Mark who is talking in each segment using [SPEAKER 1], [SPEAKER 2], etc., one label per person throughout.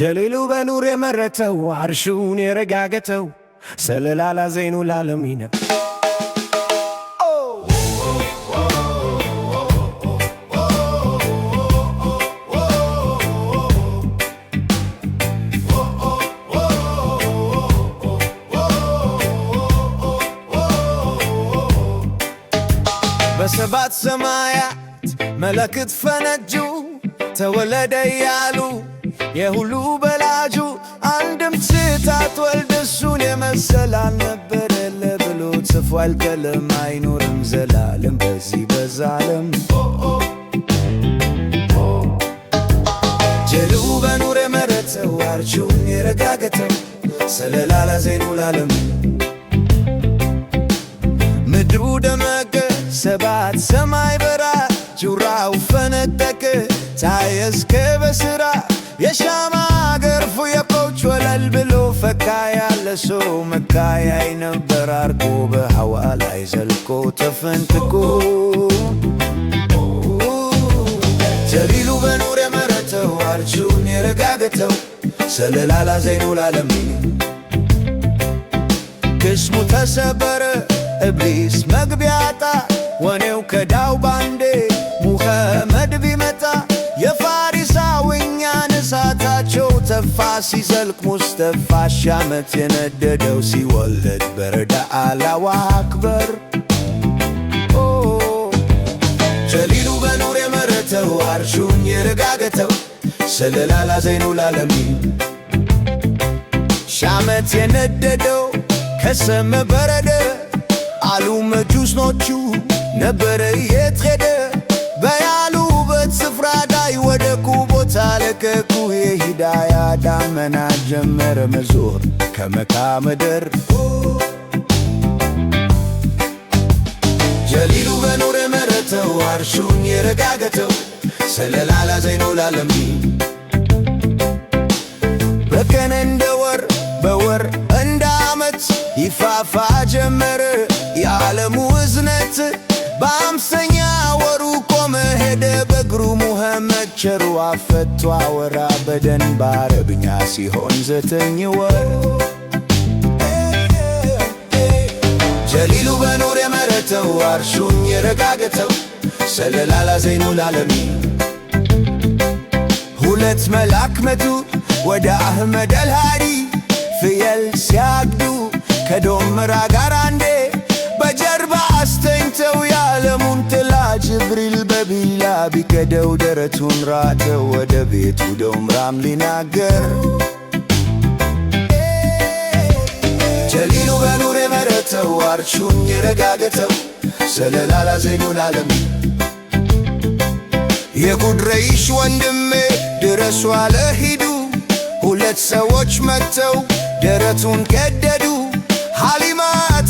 [SPEAKER 1] ጀሊሉ በኑር የመረተው አርሹን የረጋገተው ሰለላላ ዘይኑ ላለሚነ በሰባት ሰማያት መለክት ፈነጁ ተወለደ ያሉ የሁሉ በላጁ አንድም ስታት ወልድ እሱን የመሰለ አልነበረ ብሎ ጽፏል ቀለም አይኖርም ዘላለም በዚህ በዛለም ጀሊሉ በኑር የመረተው አርሹን የረጋገተው ሰለላላ ዘይኑ ላለም ምድሩ ደመቀ ሰባት ሰማይ በራ ጁራው ፈነጠቀ ታየ እስከ በስራ የሻማ ገርፉ የቆች ወለል ብሎ ፈካ ያለ ሰው መካያይ ነበር አርጎ በሐዋ ላይ ዘልቆ ተፈንጥቆ ጀሊሉ በኑር የመረተው አርሹን የረጋገተው ሰለላላ ዘይኑ ላለም ቅስሙ ተሰበረ ኢብሊስ መግቢያ አጣ ወኔው ከዳው ባንዴ ሙሐመድ ቢመጣ የፋሪሳውያን እሳታቸው ተፋ ሲዘልቅ ሙስጠፋ ሺህ ዓመት የነደደው ሲወለድ በረዳ አላሁ አክበር ጀሊሉ በኑር የመረተው አርሹን የረጋገተው ሰለላላ ዘይኑ ላለም ሺህ ዓመት የነደደው ከሰመ በረደ አሉ መጁስኖቹ ነበረ የት ሄደ በያሉበት ስፍራ ላይ ወደቁ ቦታ ለቀቁ የሂዳያ ዳመና ጀመረ መዞር ከመካ ምድር ጀሊሉ በኑር የመረተው አርሹን የረጋገተው ሰለላላ ዘይኑ ላለም በቀን እንደ ወር በወር እንደ ዓመት ይፋፋ ጀመረ የዓለሙ እዝነት በአምሰኛ ወሩ ቆመ ሄደ በእግሩ ሙሐመድ ቸሩ አፈቶ አወራ በደን በአረብኛ ሲሆን 9 ወር ጀሊሉ በኑር የመረተው አርሹን የረጋገተው ሰለላላ ዘይኑ ላለም ሁለት መልአክ መጡ ወደ አህመድ አልሃዲ ፍየል ሲያግዱ ከዶመራ ጋር አንዴ በጀርባ አስተኝተው የዓለሙን ጥላ ጅብሪል በቢላ ቢከደው ደረቱን ራተው ወደ ቤቱ ዶምራም ሊናገር ጀሊሉ በኑር የመረተው አርሹን የረጋገተው ሰለላላ ዘይኑ ላለም የቁድረይሽ ወንድሜ ድረሱ አለ ሂዱ ሁለት ሰዎች መጥተው ደረቱን ቀደዱ ሐሊማ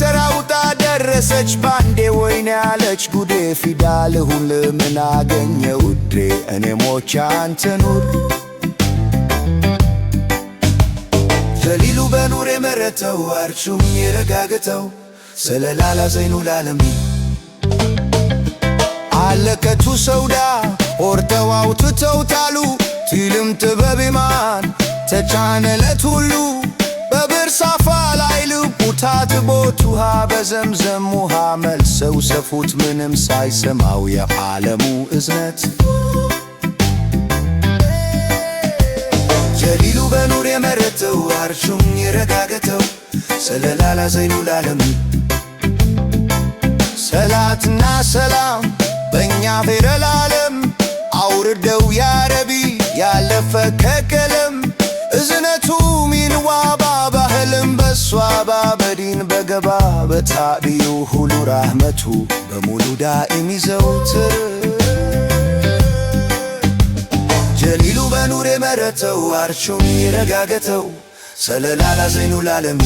[SPEAKER 1] ተራውጣ ደረሰች ባንዴ ወይኔ ያለች ጉዴ ፊዳ ልሁን ለምን አገኘ ውዴ እኔ ሞቼ አንተ ኑር ጀሊሉ በኑር የመረተው አርሹን የረጋገተው ሰለላላ ዘይኑ ላለም አለከቱ ሰውዳ ኦርተው አውጥተውታሉ ቲልም ጥበብ ኢማን ተጫነለት ሁሉ በብር ሳፋ ላይ ልቡ ታጥቦት ውሃ በዘምዘም ውሃ መልሰው ሰፉት ምንም ሳይሰማው የዓለሙ እዝነት ጀሊሉ በኑር የመረተው አርሹን የረጋገተው ሰለላላ ዘይኑ ላለም ሰላትና ሰላም በእኛ ፌደል ዓለም አውርደው ያረቢ ያለፈ ከቀለም እዝነቱ ሚንዋባ ባህልም በሷባ በዲን በገባ በታዲዩ ሁሉ ራህመቱ በሙሉ ዳኢም ይዘውትር ጀሊሉ በኑር የመረተው አርሹን የረጋገተው ሰለላላ ዘይኑ ላለም